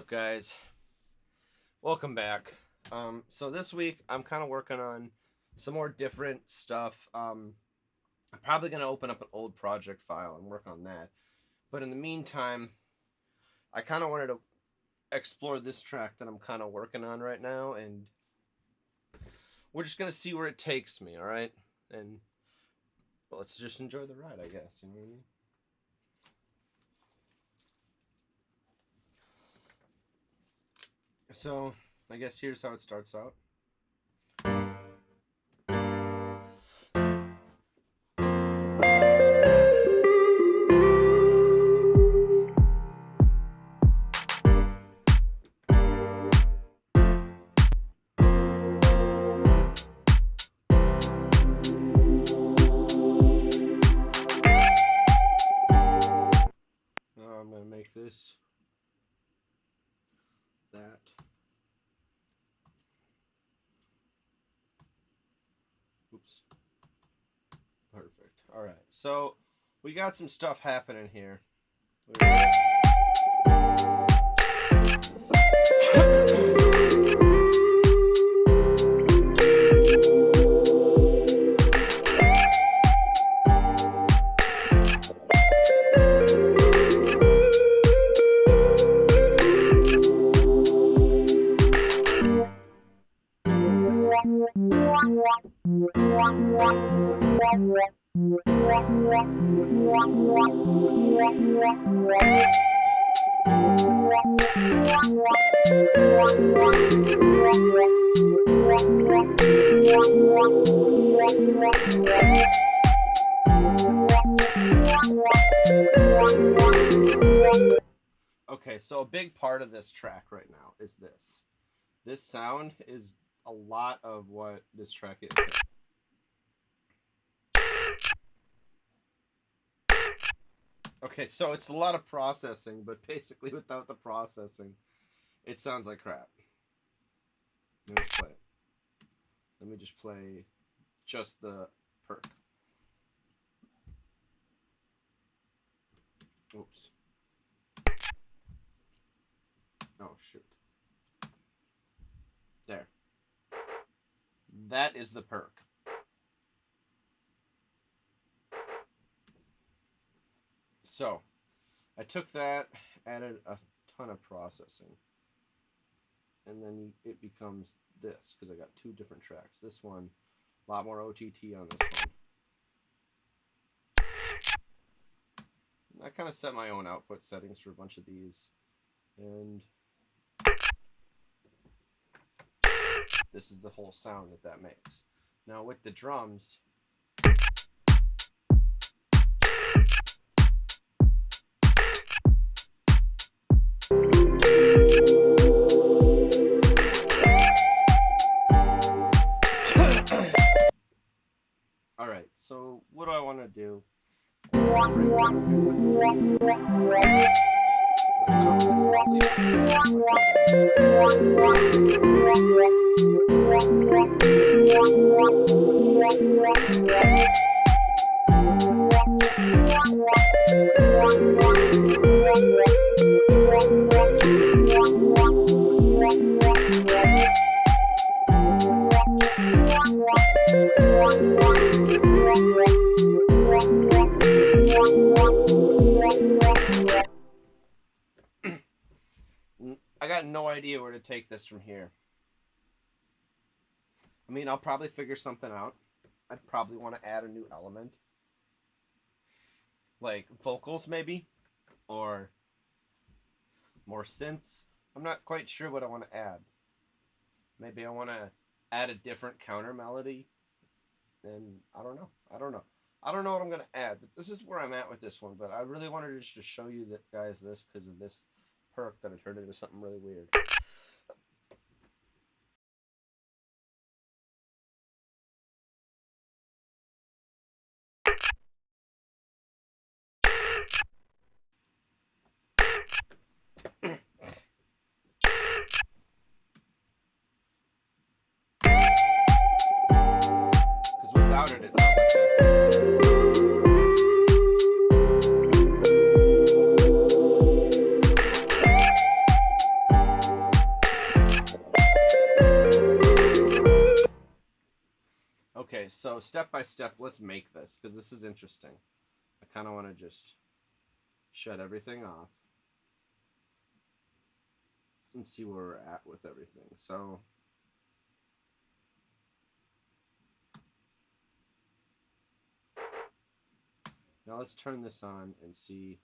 guys? Welcome back. So this week I'm kind of working on some more different stuff. I'm probably going to open up an old project file and work on that. But in the meantime, I kind of wanted to explore this track that I'm kind of working on right now, and we're just going to see where it takes me, all right? And well, let's just enjoy the ride, I guess, you know what I mean? So, I guess here's how it starts out. Now I'm going to make this that. Oops. Perfect. All right. So we got some stuff happening here. Okay, so a big part of this track right now is this. This sound is a lot of what this track is. Okay, so it's a lot of processing, but basically without the processing, it sounds like crap. Let me just play it. Let me just play just the perk. Oops. Oh, shoot. There. That is the perk. So, I took that, added a ton of processing, and then it becomes this, because I got two different tracks. This one, a lot more OTT on this one. And I kind of set my own output settings for a bunch of these, and this is the whole sound that makes. Now with the drums, alright, so what do I want to do? I got no idea where to take this from here. I mean, I'll probably figure something out. I'd probably want to add a new element. Like vocals, maybe? Or more synths. I'm not quite sure what I want to add. Maybe I want to add a different counter melody. And I don't know. I don't know what I'm going to add. But this is where I'm at with this one. But I really wanted to just show you that, guys, this because of this perk that I turned into something really weird. Because without it, it sounds like this. Okay, so step by step, let's make this, because this is interesting. I kind of want to just shut everything off and see where we're at with everything. So now let's turn this on and see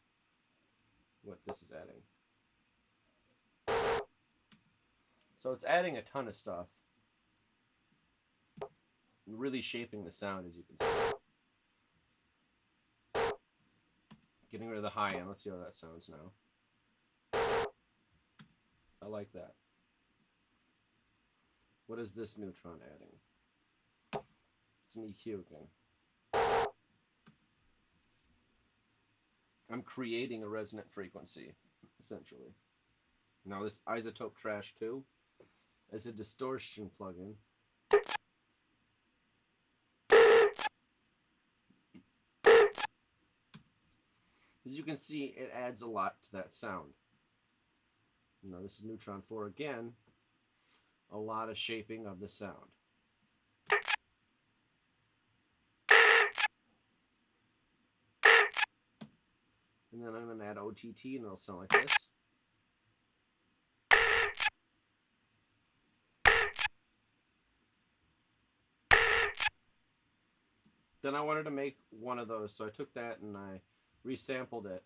what this is adding. So it's adding a ton of stuff. Really shaping the sound, as you can see. Getting rid of the high end. Let's see how that sounds now. I like that. What is this neutron adding? It's an EQ again. I'm creating a resonant frequency, essentially. Now this isotope trash too is a distortion plugin. As you can see, it adds a lot to that sound. Now this is Neutron 4 again. A lot of shaping of the sound. And then I'm going to add OTT and it'll sound like this. Then I wanted to make one of those, so I took that and I resampled it.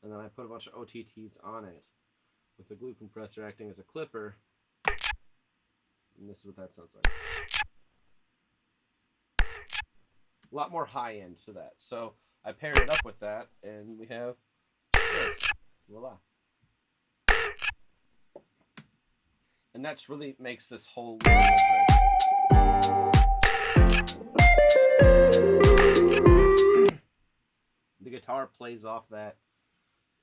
And then I put a bunch of OTTs on it with the glue compressor acting as a clipper. And this is what that sounds like. A lot more high end to that. So I paired it up with that, and we have this. Voila. And that's really makes this whole different. The guitar plays off that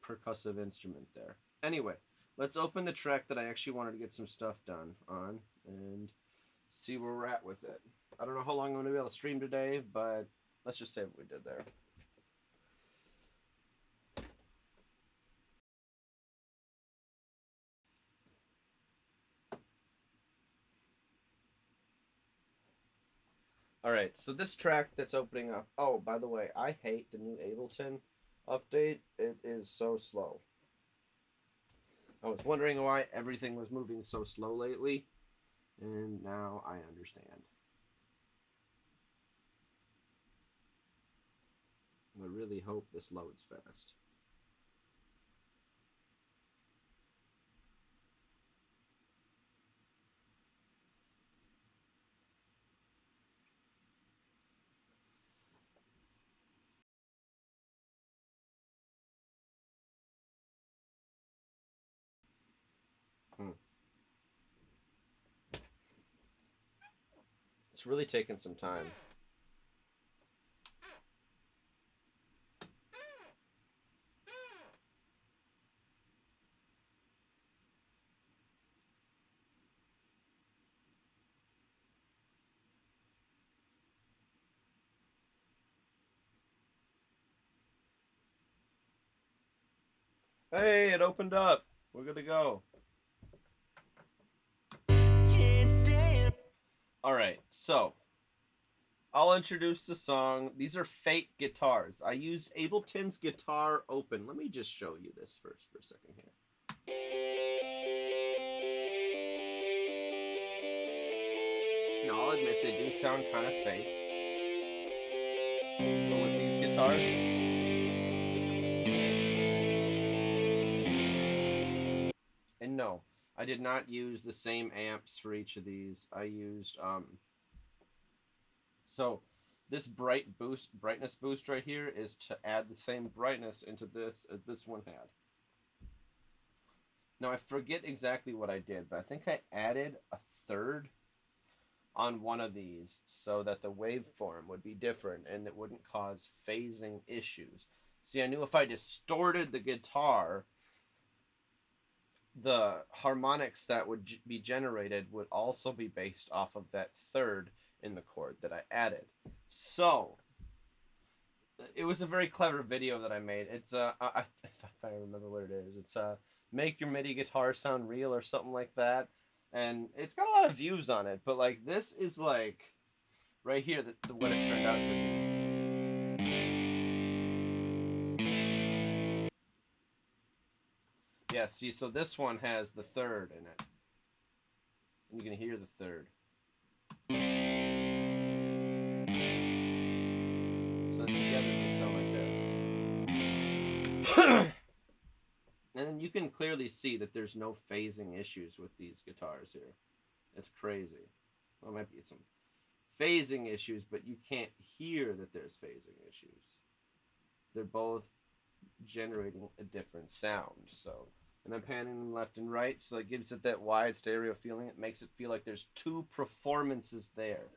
percussive instrument there. Anyway, let's open the track that I actually wanted to get some stuff done on and see where we're at with it. I don't know how long I'm going to be able to stream today, but let's just say what we did there. Alright, so this track that's opening up... Oh, by the way, I hate the new Ableton update. It is so slow. I was wondering why everything was moving so slow lately, and now I understand. I really hope this loads fast. It's really taking some time. Hey, it opened up. We're good to go. Alright, so I'll introduce the song. These are fake guitars. I used Ableton's Guitar Open. Let me just show you this first for a second here. Now, I'll admit they do sound kind of fake. But with these guitars, and no, I did not use the same amps for each of these. I used so this brightness boost right here is to add the same brightness into this as this one had. Now I forget exactly what I did, but I think I added a third on one of these so that the waveform would be different and it wouldn't cause phasing issues. See, I knew if I distorted the guitar, the harmonics that would be generated would also be based off of that third in the chord that I added. So it was a very clever video that I made. It's if I remember what it is, it's make your MIDI guitar sound real or something like that, and it's got a lot of views on it. But like this is like right here, what it turned out to be. Yeah, see, so this one has the third in it. And you can hear the third. So together they sound like this. And you can clearly see that there's no phasing issues with these guitars here. It's crazy. Well, there might be some phasing issues, but you can't hear that there's phasing issues. They're both generating a different sound. So, and I'm panning them left and right, so it gives it that wide stereo feeling. It makes it feel like there's two performances there.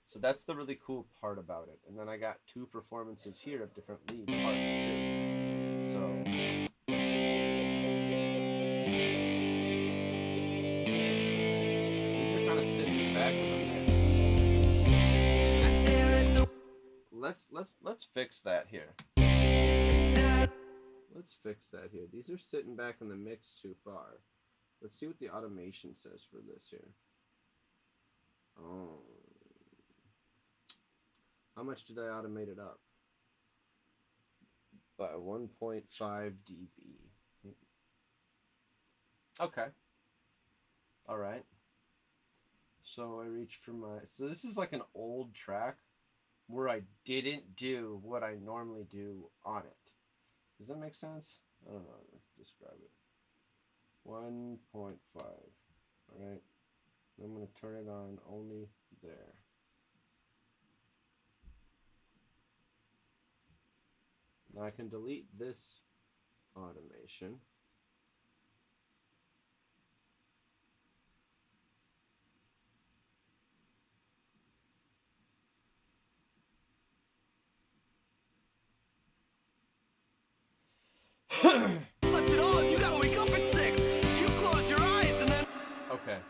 So that's the really cool part about it. And then I got two performances here of different lead parts too. So these are kind of sitting back in the mix. Let's fix that here. Let's fix that here. These are sitting back in the mix too far. Let's see what the automation says for this here. Oh. How much did I automate it up? By 1.5 dB. Okay. Alright. So I reach for my... So this is like an old track where I didn't do what I normally do on it. Does that make sense? I don't know how to describe it. 1.5. Alright. I'm going to turn it on only there. Now I can delete this automation. Slept it on. You gotta wake up at 6. So you close your eyes and then. Okay.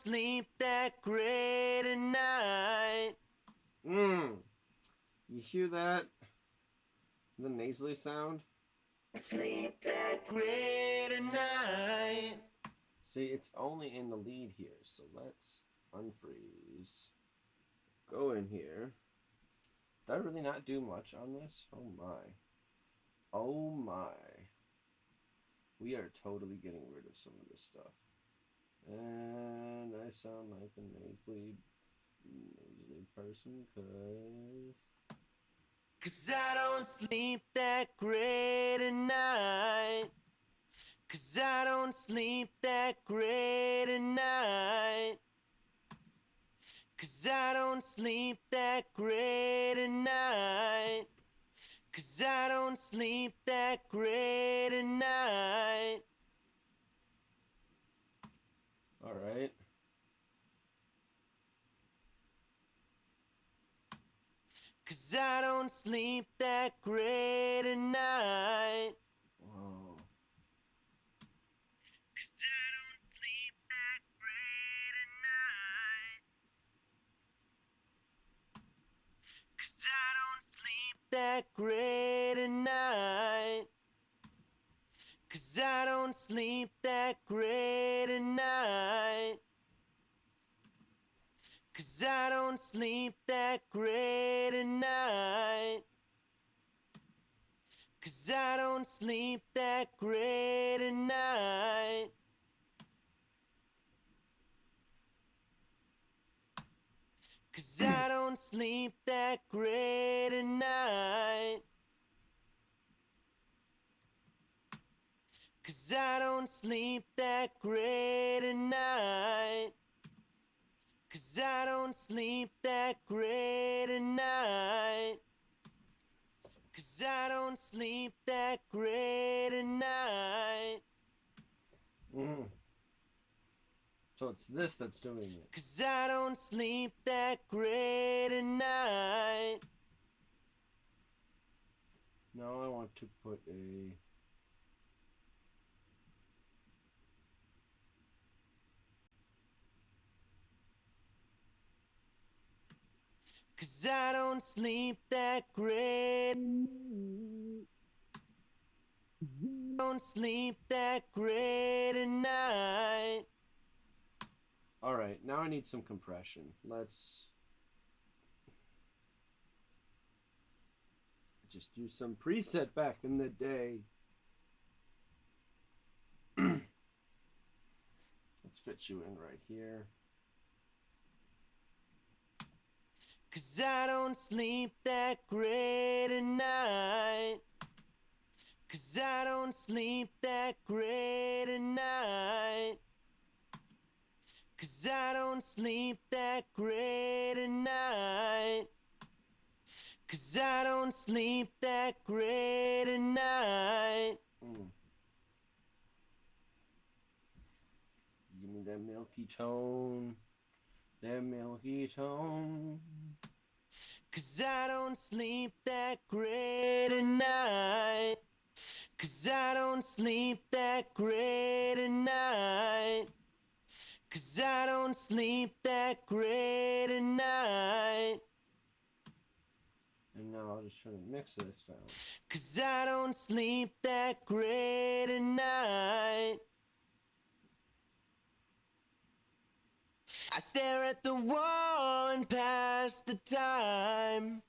Sleep that great at night. You hear that? The nasally sound? Sleep that great at night. See, it's only in the lead here, so let's unfreeze. Go in here. Did I really not do much on this? Oh my. Oh my. We are totally getting rid of some of this stuff. And I sound like a nasally person, cause I don't sleep that great at night. Cause I don't sleep that great at night. Cause I don't sleep that great at night. Cause I don't sleep that great at night. All right. Cause I don't sleep that great at night. Whoa. Cause I don't sleep that great at night. Cause I don't sleep that great at night. Cause I don't sleep that great at night. Cause I don't sleep that great at night. Cause I don't sleep that great at night. sleep that great at night. 'Cause I don't sleep that great at night. 'Cause I don't sleep that great at night. 'Cause I don't sleep that great at night. So it's this that's doing it. 'Cause I don't sleep that great at night. Now I want to put a... Cause I don't sleep that great. Don't sleep that great at night. Alright, now I need some compression. Let's just use some preset back in the day. Let's fit you in right here. Cause I don't sleep that great at night. Cause I don't sleep that great at night. Cause I don't sleep that great at night. Cause I don't sleep that great at night. Give me that milky tone. That milky tone. Cause I don't sleep that great at night. Cause I don't sleep that great at night. Cause I don't sleep that great at night. And now I'll just try to mix this down. Cause I don't sleep that great at night. I stare at the wall and pass the time.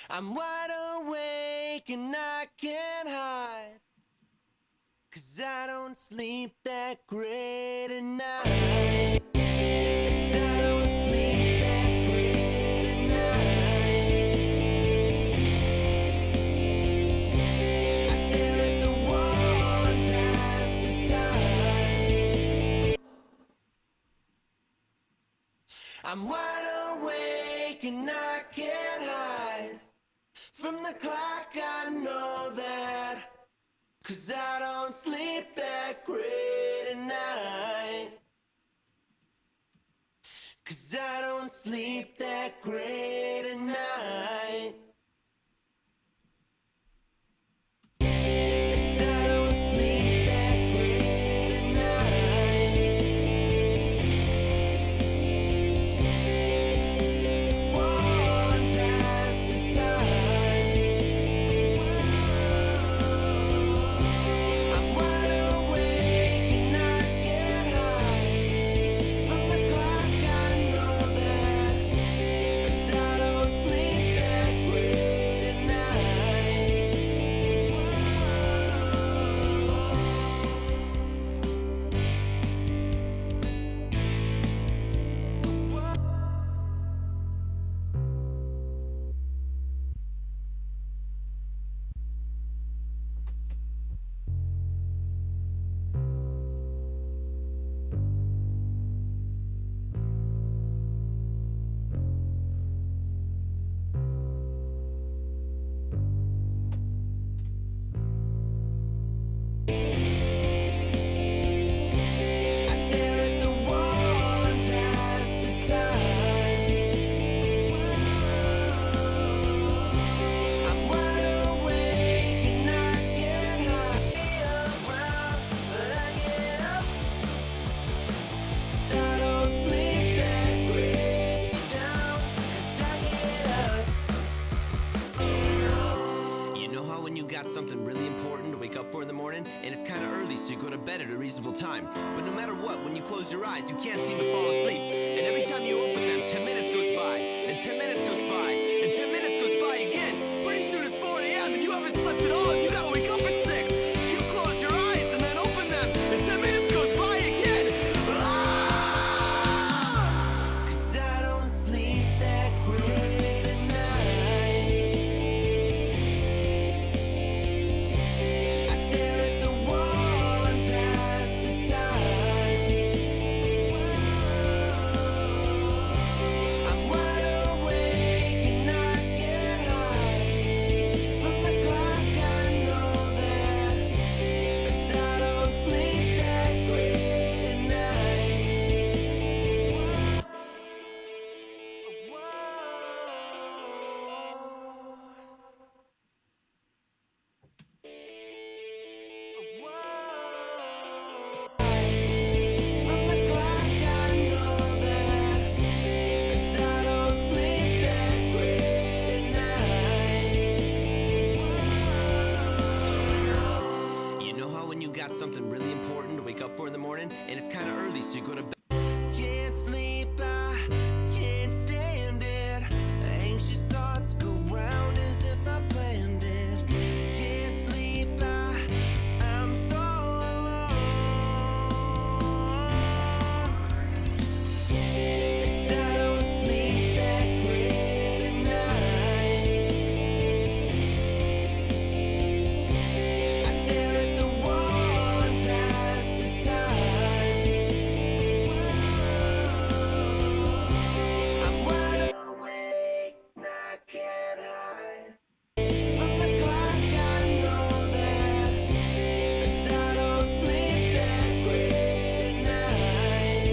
I'm wide awake and I can't hide. Cause I don't sleep that great at night. Cause I don't sleep that great at night. I stare at the wall and pass the time. I'm wide awake and I can't hide from the clock, I know that. Cause I don't sleep that great at night. Cause I don't sleep that great at night. Cause I don't sleep that great at night. One past the time. I'm wide awake and I can't hide from the clock, I know that. Cause I don't sleep that great at night. I stare at the wall and pass the time. I'm wide awake and I can't hide. Around, but I get up. I don't sleep that great. Down, 'cause I get up. You know how when you got something really important to wake up for in the morning, and it's kind of early, so you go to bed at a reasonable time. But no matter what, when you close your eyes, you can't seem to fall asleep. And every time you open them, 10 minutes goes by, and 10 minutes goes by, and 10 minutes goes by again. Pretty soon it's 4 a.m. and you haven't slept at all, and you gotta wake up at 6. So you close your eyes and then open them, and 10 minutes goes by again. Ah! when you got something really important to wake up for in the morning, and it's kind of early, so you go to bed. Can't sleep, I can't stand it. Anxious thoughts go round as if I planned it. Can't sleep, I'm so alone. 'Cause I don't sleep that great at night. I stare at the wall and pass the time. I'm wide awake, I can't hide from the clock. I know that 'cause I don't sleep that great at night.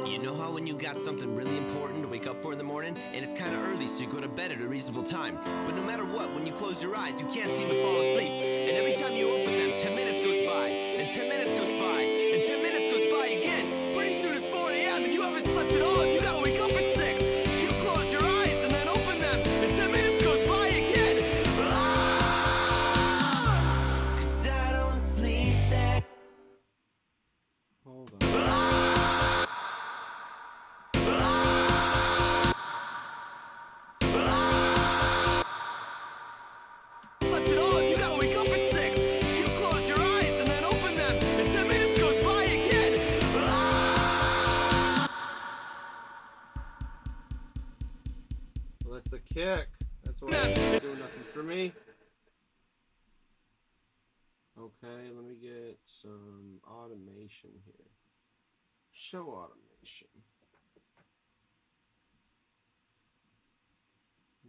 You know how when you got something really important to wake up for in the morning, and it's kind of early, so you go to bed at a reasonable time. But no matter what, when you close your eyes, you can't seem to fall asleep. And every time you open them, 10 minutes goes by, and 10 minutes goes by, and 10 minutes goes by again. Pretty soon it's 4 a.m. and you haven't slept at all, and you gotta wake up at 6. So you close your eyes and then open them, and 10 minutes goes by again. Ah! 'Cause I don't sleep that. Hold on. Slept at all, and you gotta wake up at 6. So you close your eyes and then open them, and 10 minutes goes by again. Well, that's the kick. That's why it's doing nothing for me. Okay, let me get some automation here. Show automation.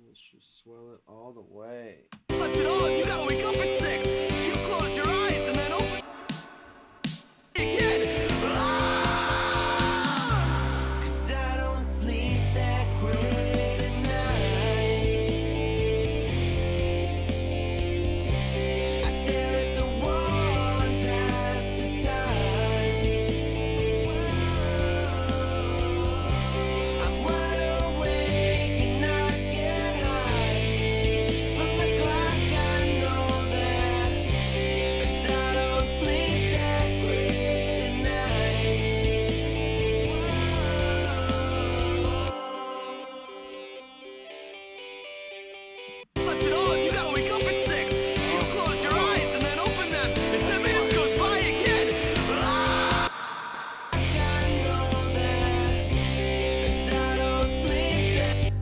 Let's just swell it all the way. Slept at all, and you gotta wake up at 6. So you close your eyes and then open again. 'Cause I don't sleep that great at night. I stare at the wall and pass the time. I'm wide awake and I can't hide from the clock. I know that 'cause I don't sleep that great at night. Slept at all, and you gotta wake up at 6. So you close your eyes and then open them, and 10 minutes goes by again. I know that 'cause I don't sleep that.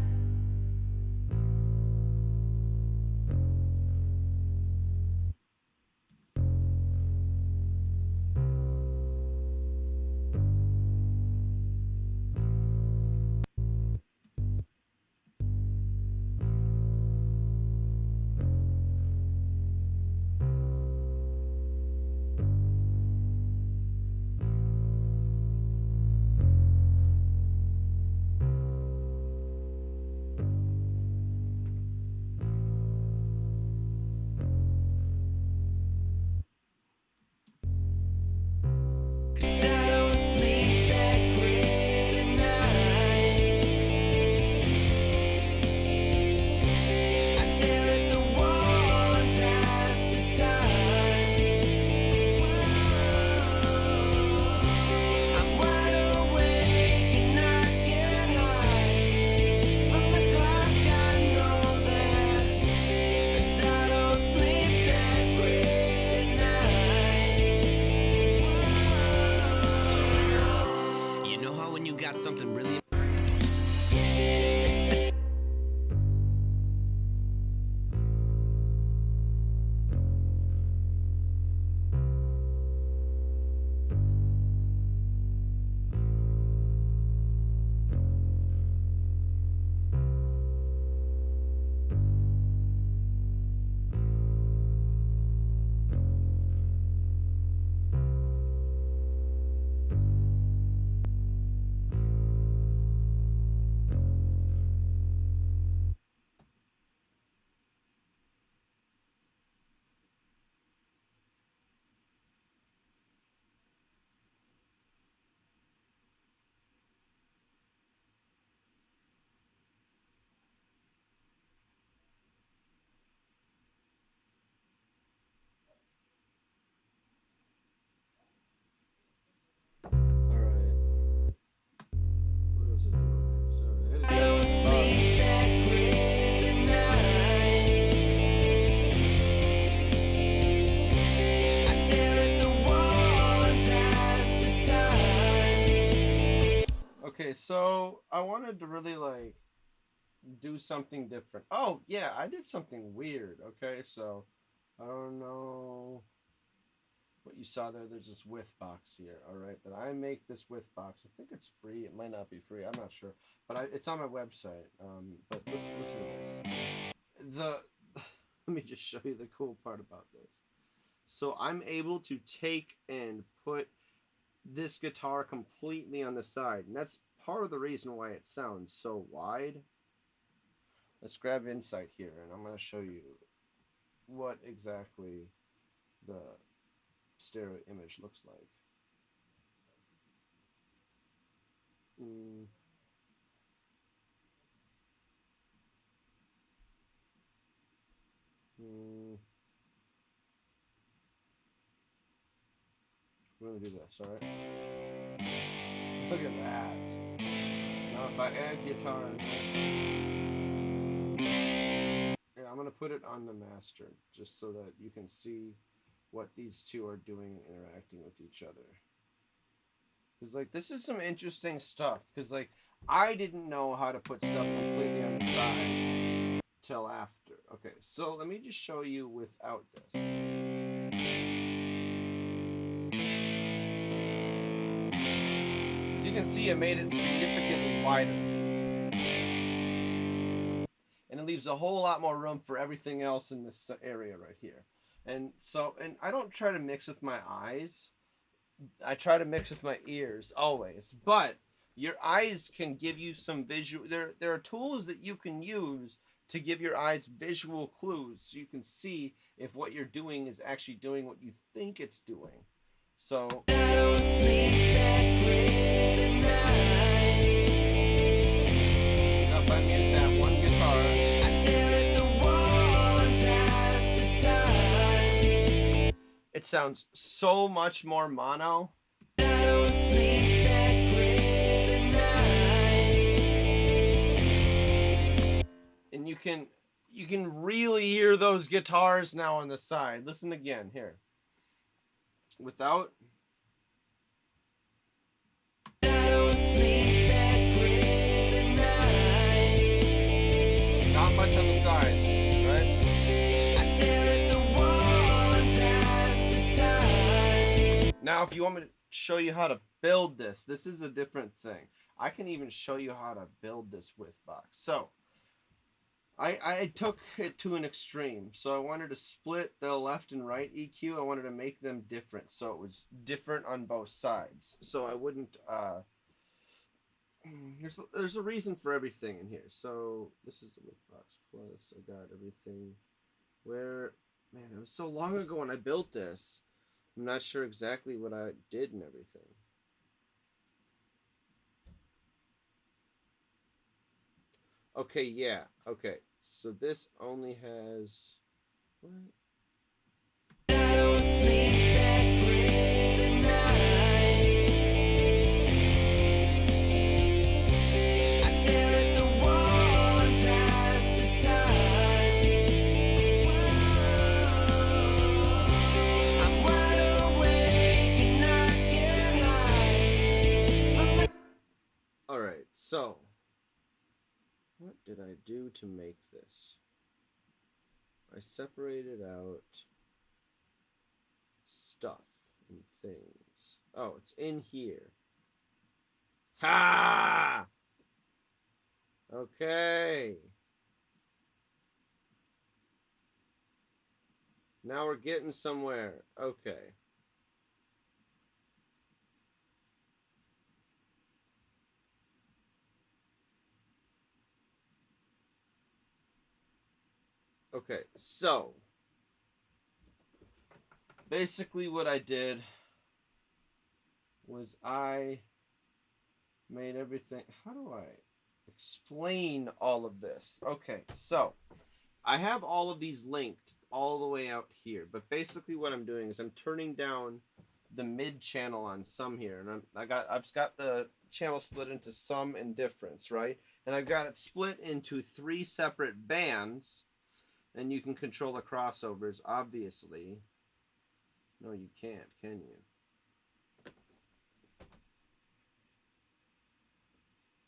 So I wanted to really like do something different. Oh yeah, I did something weird. Okay, so I don't know what you saw there. There's this width box here. All right, that I make this width box. I think it's free. It might not be free. I'm not sure, but it's on my website. But listen to this. The let me just show you the cool part about this. So I'm able to take and put this guitar completely on the side, and that's part of the reason why it sounds so wide. Let's grab Insight here, and I'm going to show you what exactly the stereo image looks like. We're going to do this, alright? Look at that. Now if I add guitar in there, I'm going to put it on the master just so that you can see what these two are doing and interacting with each other. Because, like, this is some interesting stuff. Because, like, I didn't know how to put stuff completely on the sides till after. Okay, so let me just show you without this. As you can see, I made it significantly wider. And it leaves a whole lot more room for everything else in this area right here. And so, and I don't try to mix with my eyes. I try to mix with my ears always. But your eyes can give you some visual. There are tools that you can use to give your eyes visual clues so you can see if what you're doing is actually doing what you think it's doing. So I don't sleep that great at night. If I mute that one guitar, I stare at the wall and pass the time. It sounds so much more mono. I don't sleep that great at night. And you can really hear those guitars now on the side. Listen again here. Without. I don't sleep that great at night. Not much on the side, right? I stare at the wall and pass the time. Now, if you want me to show you how to build this is a different thing. I can even show you how to build this width box. So, I took it to an extreme. So I wanted to split the left and right EQ. I wanted to make them different, so it was different on both sides. So I wouldn't. There's a reason for everything in here. So this is the width box plus. I got everything. Where, man, it was so long ago when I built this. I'm not sure exactly what I did and everything. Okay, yeah. Okay. So this only has what? I don't sleep that great at night. I stare at the wall and pass the time. I'm wide awake and I get high. All right, so. What did I do to make this? I separated out stuff and things. Oh, it's in here. Ha! Okay. Now we're getting somewhere. Okay. Okay, so basically what I did was I made everything. How do I explain all of this? Okay, so I have all of these linked all the way out here, but basically what I'm doing is I'm turning down the mid channel on some here, and I've got the channel split into sum and difference, right? And I've got it split into 3 separate bands. And you can control the crossovers, obviously. No, you can't, can you?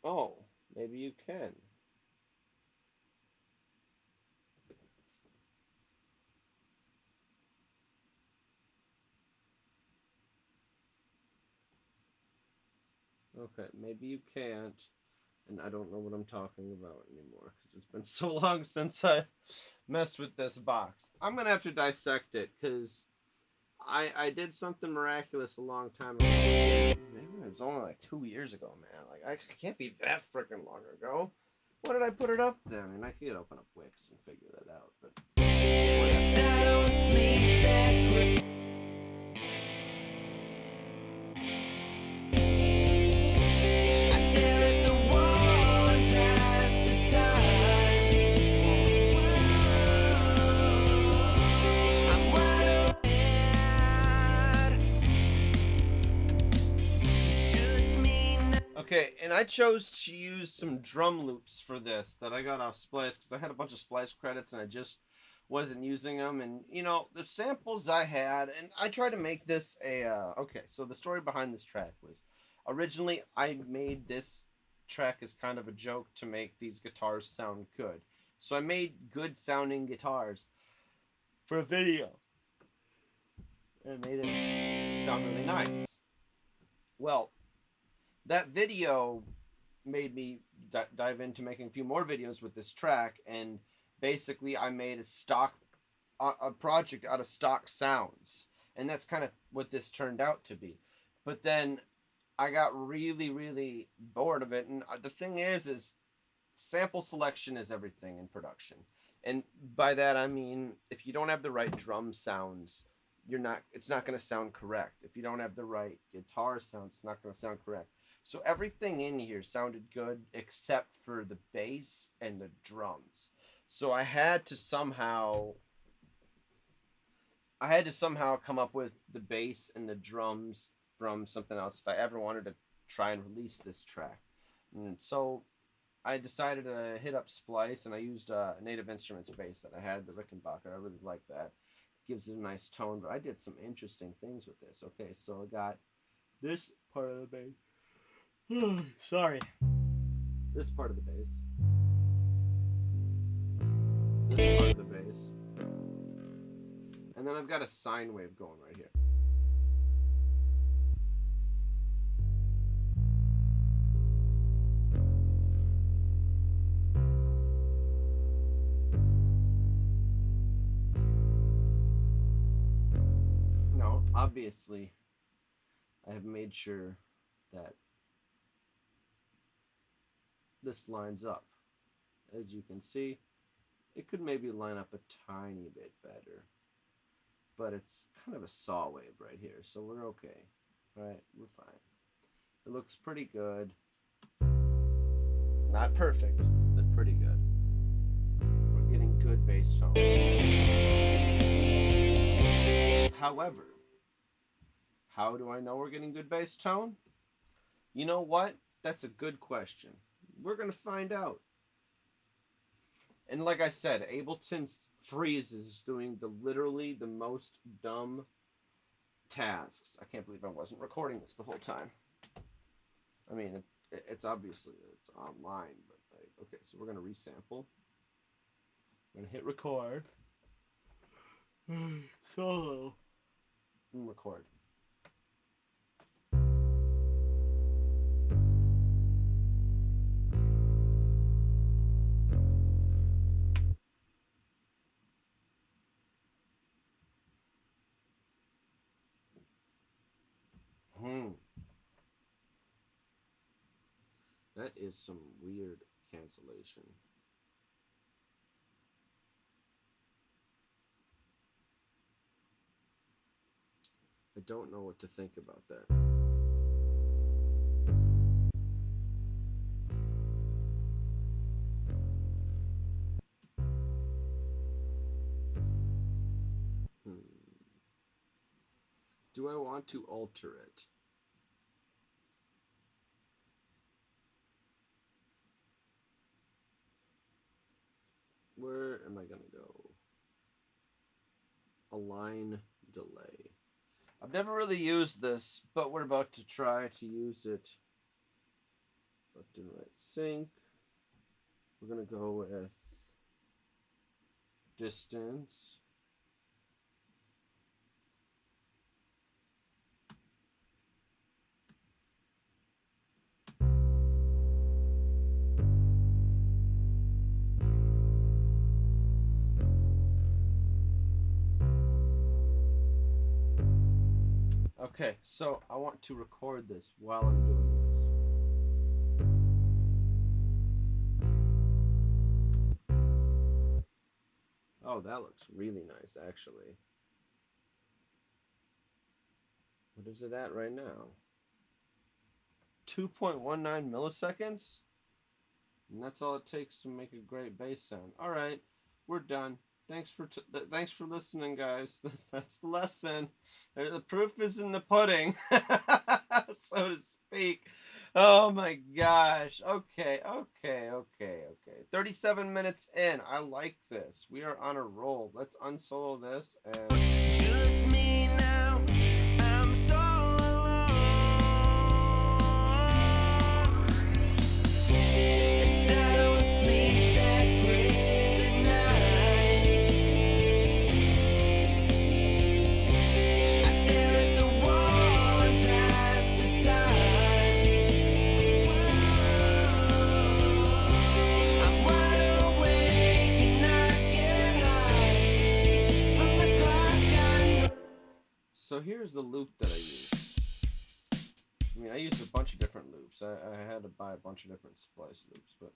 Oh, maybe you can. Okay, maybe you can't. And I don't know what I'm talking about anymore because it's been so long since I messed with this box. I'm gonna have to dissect it because I did something miraculous a long time ago. Maybe it was only like 2 years ago, man. Like I can't be that freaking long ago. Why did I put it up there? I mean, I could open up Wix and figure that out, but. Okay, and I chose to use some drum loops for this that I got off Splice because I had a bunch of Splice credits and I just wasn't using them. And you know, the samples I had, and I tried to make this a. Okay, so the story behind this track was originally I made this track as kind of a joke to make these guitars sound good. So I made good sounding guitars for a video and made it sound really nice. Well, that video made me dive into making a few more videos with this track, and basically I made a project out of stock sounds, and that's kind of what this turned out to be. But then I got really bored of it, and the thing is sample selection is everything in production. And by that I mean if you don't have the right drum sounds, it's not going to sound correct. If you don't have the right guitar sounds, it's not going to sound correct. So everything in here sounded good except for the bass and the drums. So I had to somehow come up with the bass and the drums from something else if I ever wanted to try and release this track. And so I decided to hit up Splice, and I used a Native Instruments bass that I had, the Rickenbacker. I really like that. It gives it a nice tone, but I did some interesting things with this. Okay, so I got this part of the bass. Sorry. This part of the bass. This part of the bass. And then I've got a sine wave going right here. Now, obviously, I have made sure that this lines up. As you can see, it could maybe line up a tiny bit better, but it's kind of a saw wave right here, so we're okay. Right, we're fine. It looks pretty good. Not perfect, but pretty good. We're getting good bass tone. However, how do I know we're getting good bass tone? You know what? That's a good question. We're going to find out. And like I said, Ableton Freeze is doing literally the most dumb tasks. I can't believe I wasn't recording this the whole time. I mean, it's obviously it's online, but like, okay, so we're gonna resample. I'm gonna hit record. Solo. And record. That is some weird cancellation. I don't know what to think about that. Do I want to alter it? Where am I going to go? Align delay. I've never really used this, but we're about to try to use it. left and right sync. We're gonna go with distance. Okay, so I want to record this while I'm doing this. Oh, that looks really nice, actually. What is it at right now? 2.19 milliseconds? And that's all it takes to make a great bass sound. All right, we're done. Thanks for listening, guys. That's the lesson. The proof is in the pudding, so to speak. Oh my gosh. Okay. 37 minutes in. I like this. We are on a roll. Let's unsolo this and. Just me now. I'm so alone. I don't sleep that great at night. I stare at the wall and pass the time. I'm wide awake and I can't hide from the clock I know. So here's the loop that I use. I mean, I used a bunch of different loops. I had to buy a bunch of different splice loops, but.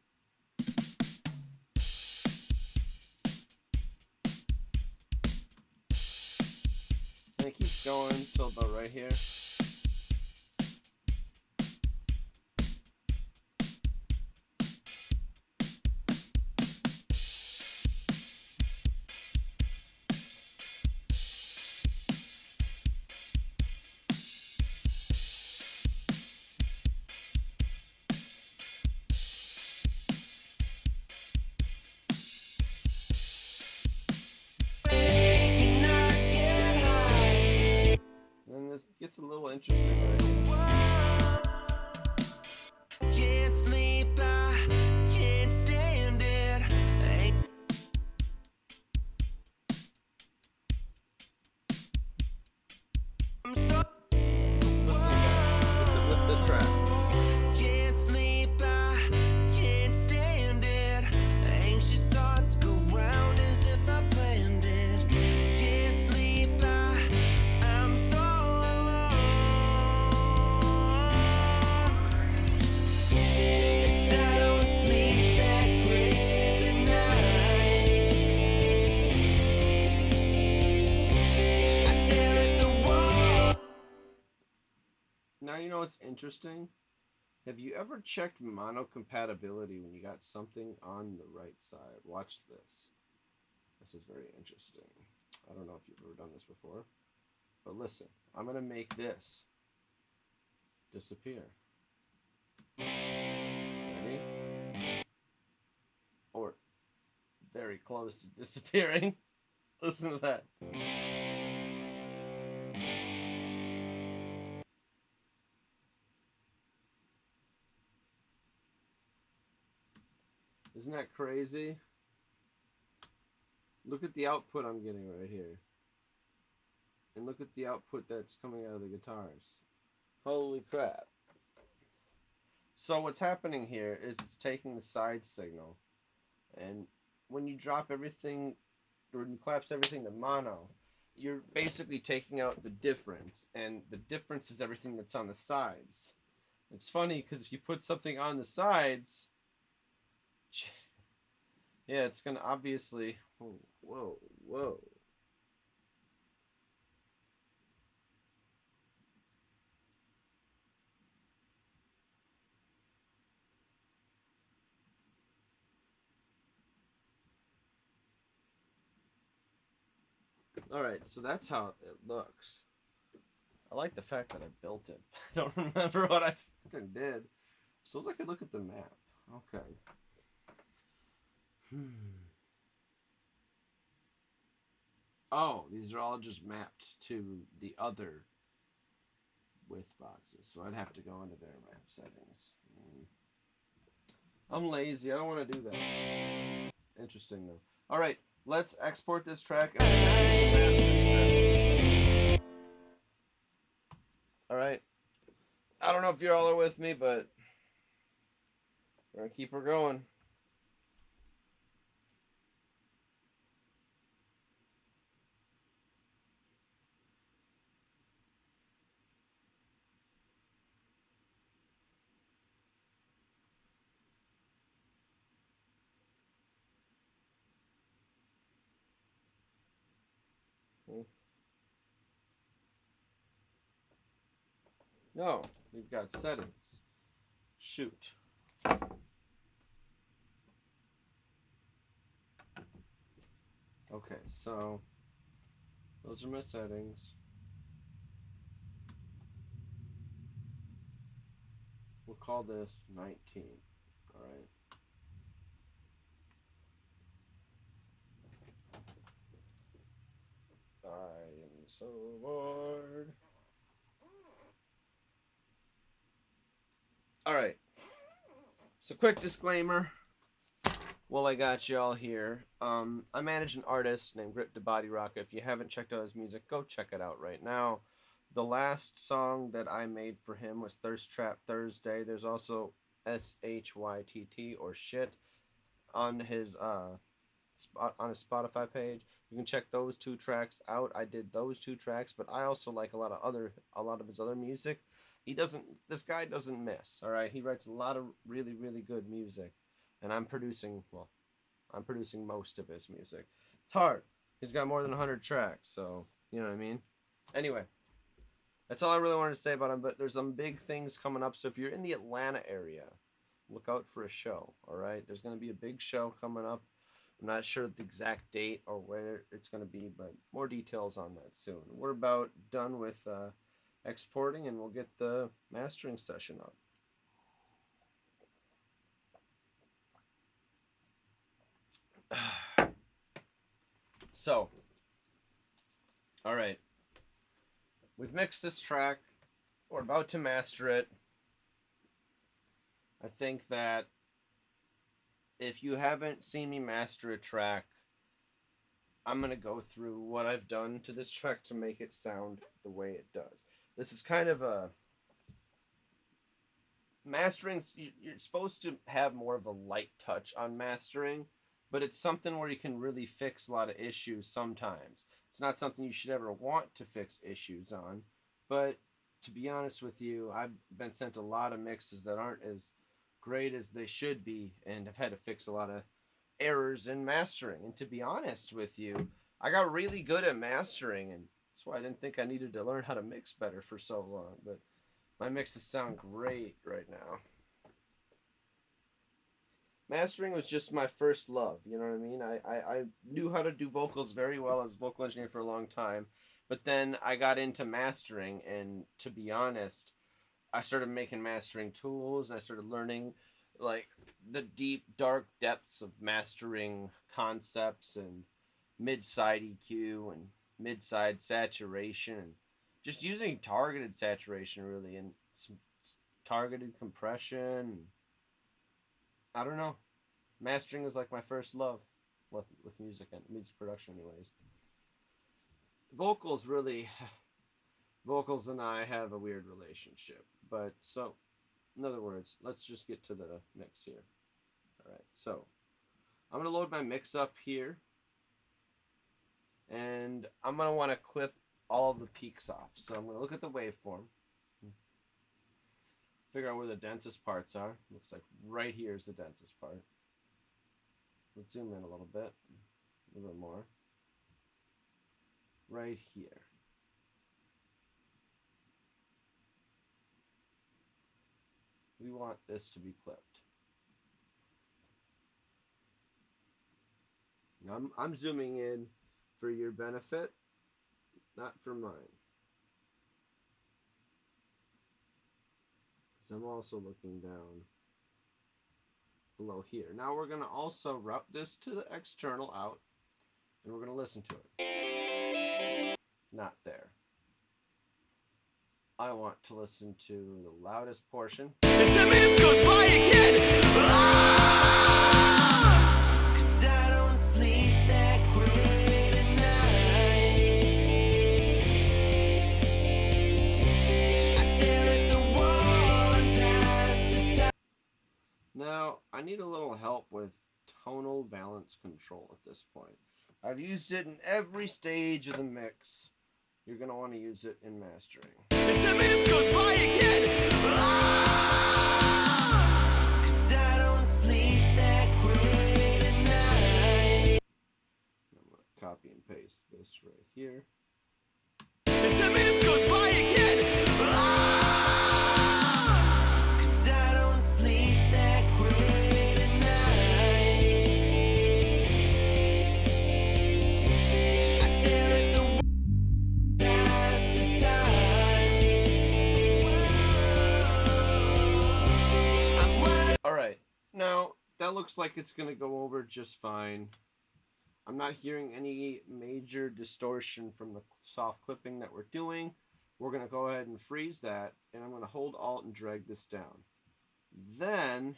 And it keeps going until about right here. And this gets a little interesting right here. Can't sleep, I can't stand it. I'm so With the track. can't sleep, I can't stand it. Anxious thoughts go round as if I planned it. Can't sleep, I'm so alone. I don't sleep that great at night. I stare at the wall. Now you know what's interesting? Have you ever checked mono compatibility when you got something on the right side? Watch this. This is very interesting. I don't know if you've ever done this before, but listen, I'm gonna make this disappear. Ready? Or very close to disappearing. Listen to that. Isn't that crazy? Look at the output I'm getting right here. And look at the output that's coming out of the guitars. Holy crap. So what's happening here is it's taking the side signal, and when you drop everything, or when you collapse everything to mono, you're basically taking out the difference, and the difference is everything that's on the sides. It's funny because if you put something on the sides, yeah, it's gonna obviously. Whoa. Alright, so that's how it looks. I like the fact that I built it. I don't remember what I fucking did. Suppose I could look at the map. Okay. Oh, these are all just mapped to the other width boxes. So I'd have to go into their map settings. I'm lazy. I don't want to do that. Interesting though. All right, let's export this track. All right. I don't know if you all are with me, but we're gonna keep her going. No, we've got settings. Shoot. Okay, so those are my settings. We'll call this 19. All right. I am so bored. All right. So, quick disclaimer. Well, I got y'all here. I manage an artist named Grip to Body Rock. If you haven't checked out his music, go check it out right now. The last song that I made for him was Thirst Trap Thursday. There's also SHYTT or shit on his Spotify page. You can check those two tracks out. I did those two tracks, but I also like a lot of his other music. This guy doesn't miss. All right, he writes a lot of really, really good music, and I'm producing most of his music. It's hard. He's got more than 100 tracks, so you know what I mean. Anyway, that's all I really wanted to say about him. But there's some big things coming up, so if you're in the Atlanta area, look out for a show. All right, there's going to be a big show coming up. I'm not sure the exact date or where it's going to be, but more details on that soon. We're about done with exporting, and we'll get the mastering session up. So, all right. We've mixed this track. We're about to master it. I think that if you haven't seen me master a track, I'm going to go through what I've done to this track to make it sound the way it does. This is kind of a... Mastering, you're supposed to have more of a light touch on mastering, but it's something where you can really fix a lot of issues sometimes. It's not something you should ever want to fix issues on, but to be honest with you, I've been sent a lot of mixes that aren't as great as they should be, and I've had to fix a lot of errors in mastering. And to be honest with you, I got really good at mastering, and that's why I didn't think I needed to learn how to mix better for so long, but my mixes sound great right now. Mastering was just my first love, you know what I mean? I knew how to do vocals very well. I was a vocal engineer for a long time, but then I got into mastering, and to be honest, I started making mastering tools, and I started learning like the deep, dark depths of mastering concepts and mid-side EQ and mid-side saturation, and just using targeted saturation really, and some targeted compression. I don't know. Mastering is like my first love with music and music production anyways. Vocals and I have a weird relationship. But so, in other words, let's just get to the mix here. Alright, so I'm going to load my mix up here. And I'm going to want to clip all of the peaks off. So I'm going to look at the waveform. Figure out where the densest parts are. Looks like right here is the densest part. Let's zoom in a little bit. A little bit more. Right here. We want this to be clipped. Now I'm zooming in for your benefit, not for mine. Because I'm also looking down below here. Now we're going to also route this to the external out, and we're going to listen to it. Not there. I want to listen to the loudest portion. 10 minutes goes by again. Ah! help with tonal balance control at this point. I've used it in every stage of the mix. You're going to want to use it in mastering. And 10 minutes goes by again. 'Cause I don't sleep that great at night. I'm going to copy and paste this right here. And 10 minutes goes by again. 'Cause I don't sleep that great at night. I stare at the wall past the time. I'm wide. Alright, now that looks like it's going to go over just fine. I'm not hearing any major distortion from the soft clipping that we're doing. We're going to go ahead and freeze that, and I'm going to hold Alt and drag this down. Then,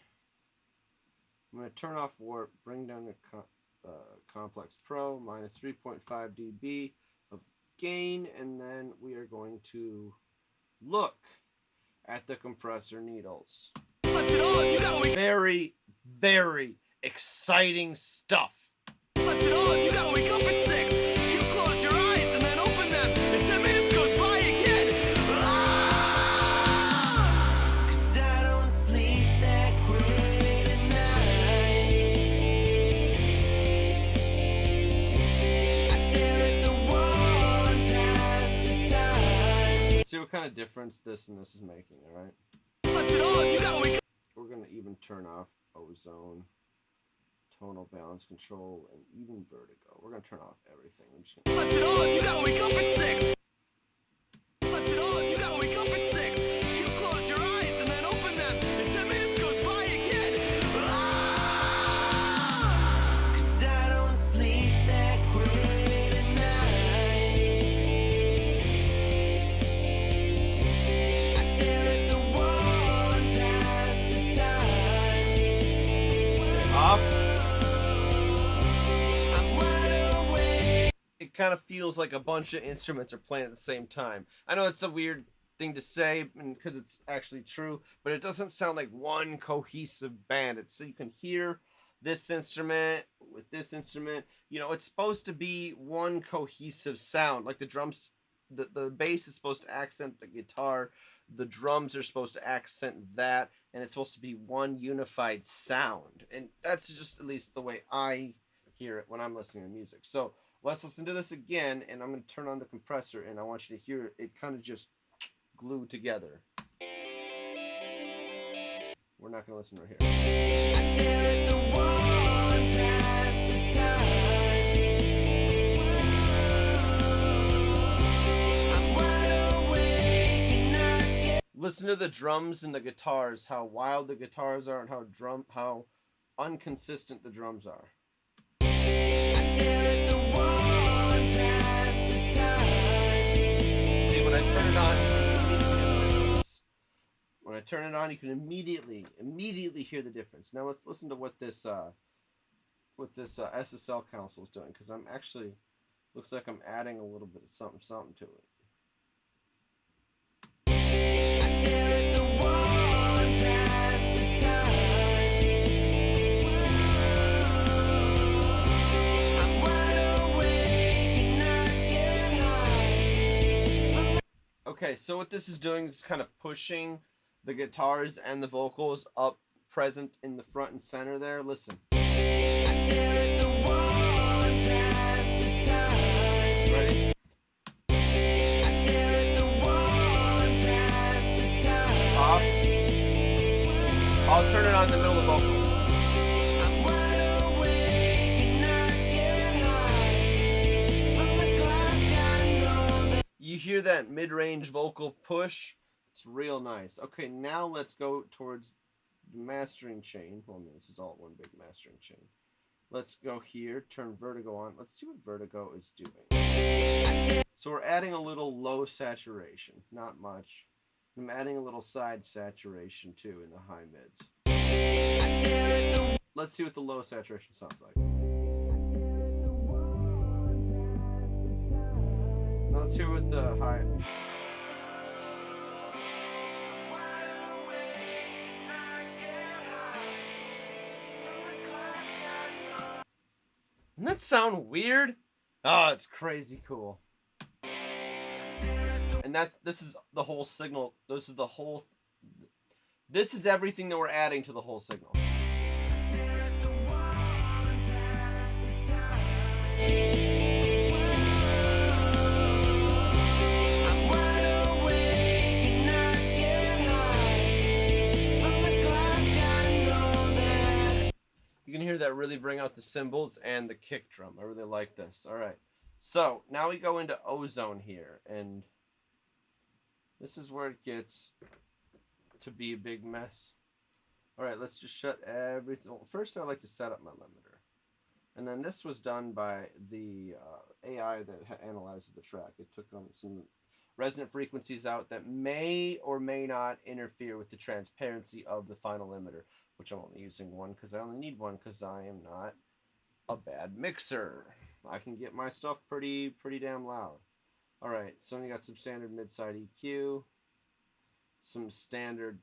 I'm going to turn off warp, bring down the Complex Pro, minus 3.5 dB of gain, and then we are going to look at the compressor needles. Slept it on. You gotta wake Very, very exciting stuff. Slept it on. You gotta wake up at 6. So you close your eyes and then open them. And 10 minutes goes by again. 'Cause I don't sleep that great at night. I stare at the wall and pass the time. See what kind of difference this and this is making, alright? Slept it on. You gotta wake up. We're going to even turn off ozone, tonal balance control, and even vertigo. We're going to turn off everything. I'm just gonna... Slept it on. You gotta wake up at 6. Slept it on. You gotta wake up at 6. So you close your eyes and then open them. And 10 minutes goes by again. 'Cause I don't sleep that great at night. I stare at the wall and pass the time. Off. I'm wide awake. It kind of feels like a bunch of instruments are playing at the same time. I know it's a weird thing to say because it's actually true, but it doesn't sound like one cohesive band. It's so you can hear this instrument with this instrument. You know, it's supposed to be one cohesive sound. Like the drums, the bass is supposed to accent the guitar, the drums are supposed to accent that, and it's supposed to be one unified sound. And that's just at least the way I hear it when I'm listening to music. So let's listen to this again, and I'm going to turn on the compressor, and I want you to hear it kind of just glue together. We're not going to listen right here. I stare at the wall and pass the time. I'm wide awake and I get. Listen to the drums and the guitars, how wild the guitars are, and how inconsistent the drums are. I stare at the wall and pass the time. See, when I turn it on, you can immediately hear the difference. When I turn it on, you can immediately hear the difference. Now let's listen to what this SSL console is doing, because I'm actually looks like I'm adding a little bit of something to it. I stare at the wall and pass the time. I'm wide awake and I get high. Okay, so what this is doing is kind of pushing the guitars and the vocals up present in the front and center there. Listen. I stare at the wall and pass the time. Ready? I stare at the wall and pass the time. Off. I'll turn it on in the middle of the vocal. I'm wide awake and I get high. From the clock I know that. You hear that mid-range vocal push? It's real nice. Okay, now let's go towards the mastering chain. Well, this is all one big mastering chain. Let's go here, turn vertigo on. Let's see what vertigo is doing. So we're adding a little low saturation, not much. I'm adding a little side saturation too in the high mids. Let's see what the low saturation sounds like. Now let's hear what the high. Doesn't that sound weird? Oh, it's crazy cool. And this is the whole signal. This is everything that we're adding to the whole signal. You can hear that really bring out the cymbals and the kick drum. I really like this. All right. So now we go into Ozone here, and this is where it gets to be a big mess. All right, let's just shut everything. Well, first, I like to set up my limiter. And then this was done by the AI that analyzes the track. It took some resonant frequencies out that may or may not interfere with the transparency of the final limiter, which I'm only using one because I only need one because I am not a bad mixer. I can get my stuff pretty damn loud. All right, so we got some standard mid-side EQ, some standard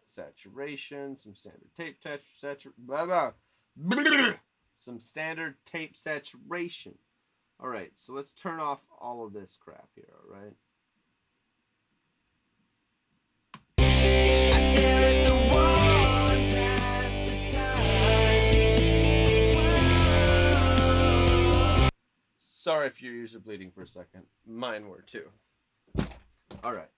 saturation, some standard tape some standard tape saturation. All right, so let's turn off all of this crap here. All right. Sorry if your ears are bleeding for a second. Mine were too. All right.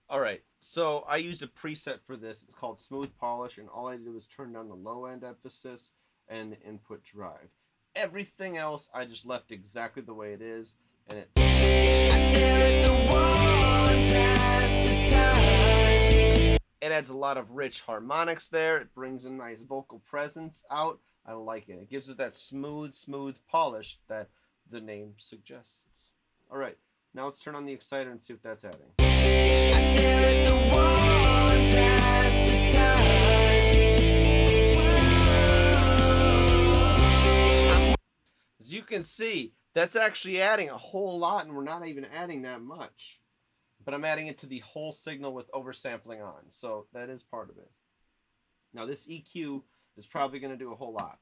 All right. So I used a preset for this. It's called Smooth Polish, and all I did was turn down the low end emphasis and the input drive. Everything else I just left exactly the way it is, and it adds a lot of rich harmonics there. It brings a nice vocal presence out. I like it. It gives it that smooth polish that the name suggests. All right, now let's turn on the exciter and see what that's adding. As you can see, that's actually adding a whole lot, and we're not even adding that much. But I'm adding it to the whole signal with oversampling on, so that is part of it. Now this EQ is probably going to do a whole lot.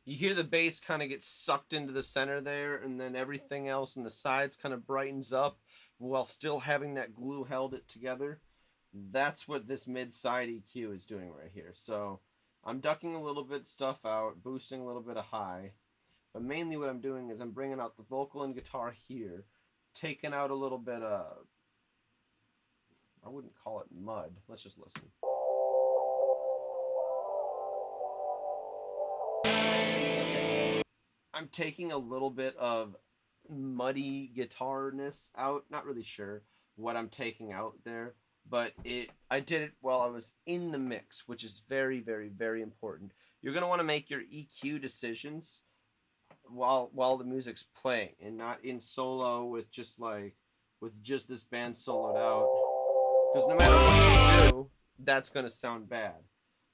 You hear the bass kind of get sucked into the center there, and then everything else in the sides kind of brightens up while still having that glue held it together. That's what this mid-side EQ is doing right here. So I'm ducking a little bit of stuff out, boosting a little bit of high, but mainly what I'm doing is I'm bringing out the vocal and guitar here, taking out a little bit of, I wouldn't call it mud. Let's just listen. I'm taking a little bit of muddy guitarness out. Not really sure what I'm taking out there, but I did it while I was in the mix, which is very, very, very important. You're going to want to make your EQ decisions while the music's playing, and not in solo with just this band soloed out, because no matter what you do, that's going to sound bad.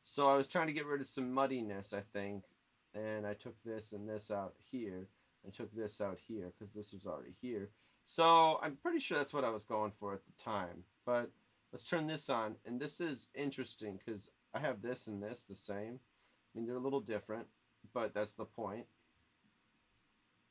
So I was trying to get rid of some muddiness, I think. And I took this and this out here, and took this out here, because this was already here. So I'm pretty sure that's what I was going for at the time. But let's turn this on, and this is interesting, because I have this and this the same. I mean, they're a little different, but that's the point.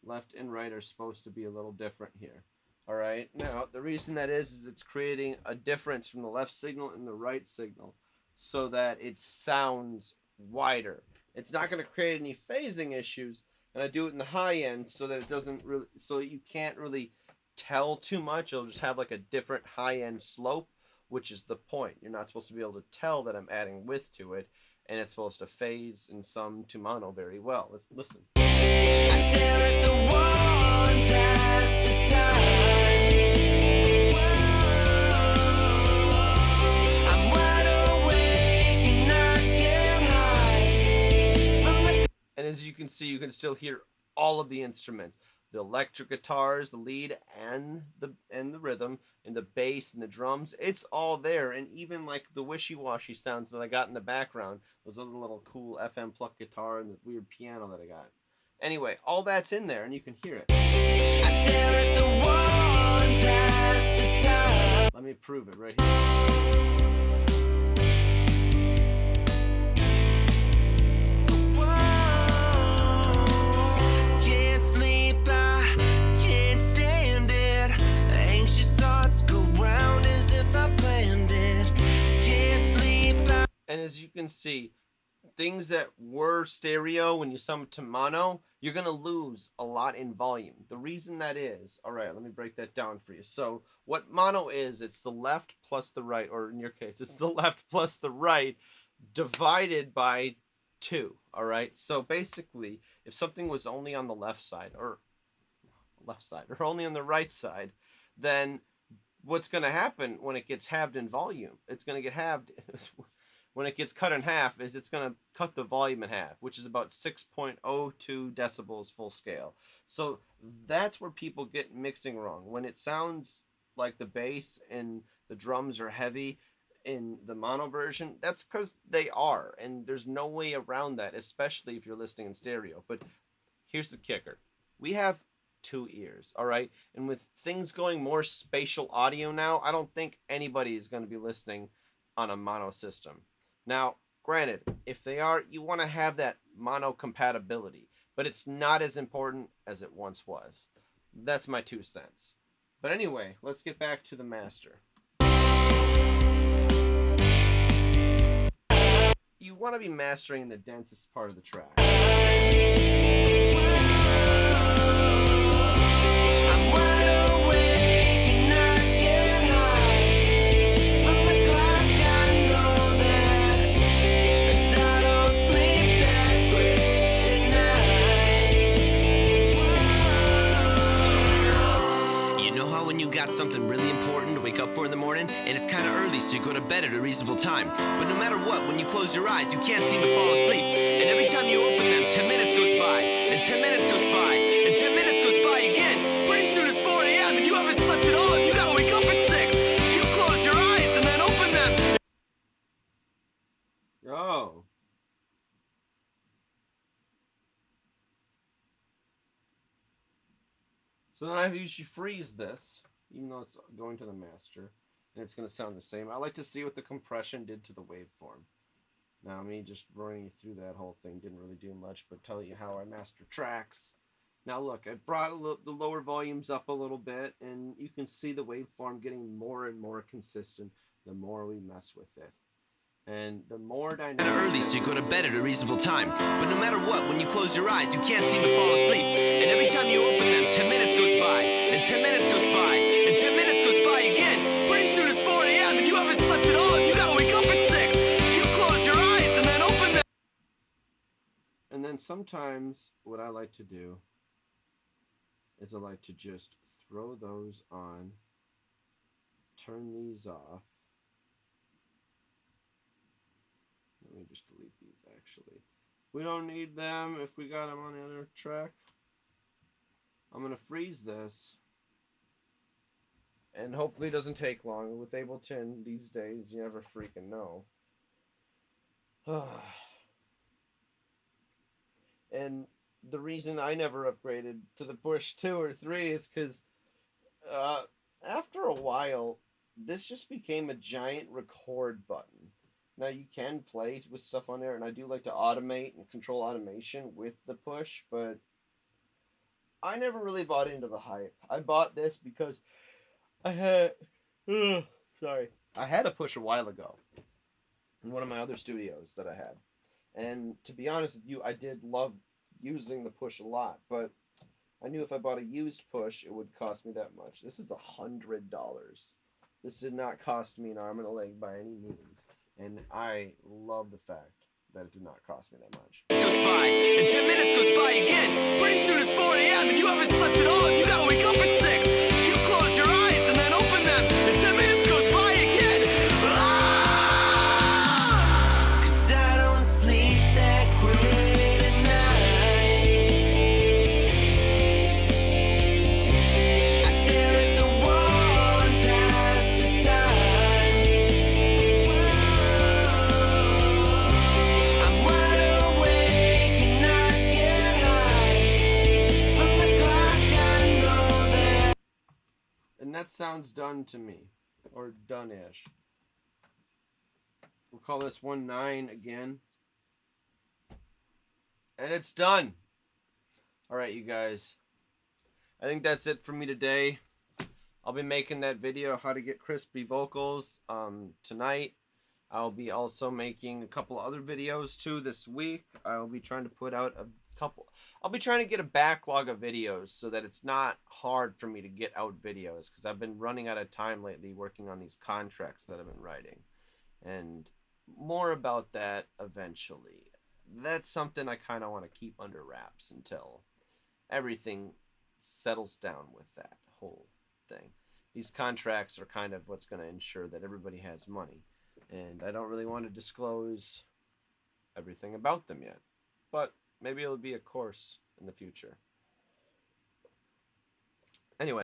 Left and right are supposed to be a little different here. All right, now the reason that is it's creating a difference from the left signal and the right signal, so that it sounds wider. It's not going to create any phasing issues, and I do it in the high end so that it doesn't really, so you can't really tell too much. It'll just have like a different high end slope, which is the point. You're not supposed to be able to tell that I'm adding width to it, and it's supposed to phase in sum to mono very well. Let's listen. I stare at the wall and pass the time. And And as you can see, you can still hear all of the instruments. The electric guitars, the lead, and the rhythm, and the bass and the drums. It's all there. And even like the wishy-washy sounds that I got in the background, those other little cool FM plucked guitar and the weird piano that I got. Anyway, all that's in there and you can hear it. I stare at the wall and pass the time. Let me prove it right here. And as you can see, things that were stereo, when you sum it to mono, you're going to lose a lot in volume. The reason that is, all right, let me break that down for you. So what mono is, it's the left plus the right, or in your case, it's the left plus the right divided by 2, all right? So basically, if something was only on the left side, or only on the right side, then what's going to happen when it gets halved in volume? It's going to get halved... when it gets cut in half, is it's going to cut the volume in half, which is about 6.02 decibels full scale. So that's where people get mixing wrong. When it sounds like the bass and the drums are heavy in the mono version, that's because they are, and there's no way around that, especially if you're listening in stereo. But here's the kicker. We have 2 ears, all right? And with things going more spatial audio now, I don't think anybody is going to be listening on a mono system. Now, granted, if they are, you want to have that mono compatibility, but it's not as important as it once was. That's my 2 cents. But anyway, let's get back to the master. You want to be mastering the densest part of the track. I'm wide awake and I get high from the clock. I know that 'cause I don't sleep that great at night. You know how when you got something really important to wake up for in the morning, and it's kind of early, so you go to bed at a reasonable time. But no matter what, when you close your eyes, you can't seem to fall asleep. And every time you open them, 10 minutes goes by, and 10 minutes goes by, and 10 minutes goes by again. Pretty soon it's 4 a.m. and you haven't slept at all, and you gotta wake up at 6. So you close your eyes and then open them. Oh. So then I usually freeze this, even though it's going to the master, and it's going to sound the same. I like to see what the compression did to the waveform. Now, me just running you through that whole thing didn't really do much, but tell you how I master tracks. Now look, I brought the lower volumes up a little bit, and you can see the waveform getting more and more consistent the more we mess with it. And the more dynamic... early, so you go to bed at a reasonable time. But no matter what, when you close your eyes, you can't seem to fall asleep. And every time you open them, 10 minutes goes by, and 10 minutes goes by, and 10 minutes goes by again. Pretty soon it's 4 a.m. and you haven't slept at all, and you gotta wake up at 6. So you close your eyes and then open them. And then sometimes what I like to do is I like to just throw those on, turn these off. Let me just delete these, actually. We don't need them if we got them on the other track. I'm going to freeze this. And hopefully it doesn't take long. With Ableton these days, you never freaking know. And the reason I never upgraded to the Push 2 or 3 is because after a while, this just became a giant record button. Now, you can play with stuff on there, and I do like to automate and control automation with the Push, but I never really bought into the hype. I bought this because I had... I had a Push a while ago in one of my other studios that I had. And to be honest with you, I did love using the Push a lot, but I knew if I bought a used Push, it would cost me that much. This is $100. This did not cost me an arm and a leg by any means. And I love the fact that it did not cost me that much. Goes by, and 10 minutes goes by again. Pretty soon it's 4 a.m. and you haven't slept at all, and you gotta wake up at 6. So you close your eyes and then open them, and 10 minutes goes by again. Ah! 'Cause I don't sleep that great at night. That sounds done to me. Or done-ish. We'll call this 1-9 again. And it's done. Alright, you guys. I think that's it for me today. I'll be making that video, how to get crispy vocals, tonight. I'll be also making a couple other videos too this week. I'll be trying to put out a couple. I'll be trying to get a backlog of videos so that it's not hard for me to get out videos, because I've been running out of time lately working on these contracts that I've been writing. And more about that eventually. That's something I kind of want to keep under wraps until everything settles down with that whole thing. These contracts are kind of what's going to ensure that everybody has money. And I don't really want to disclose everything about them yet. But maybe it'll be a course in the future.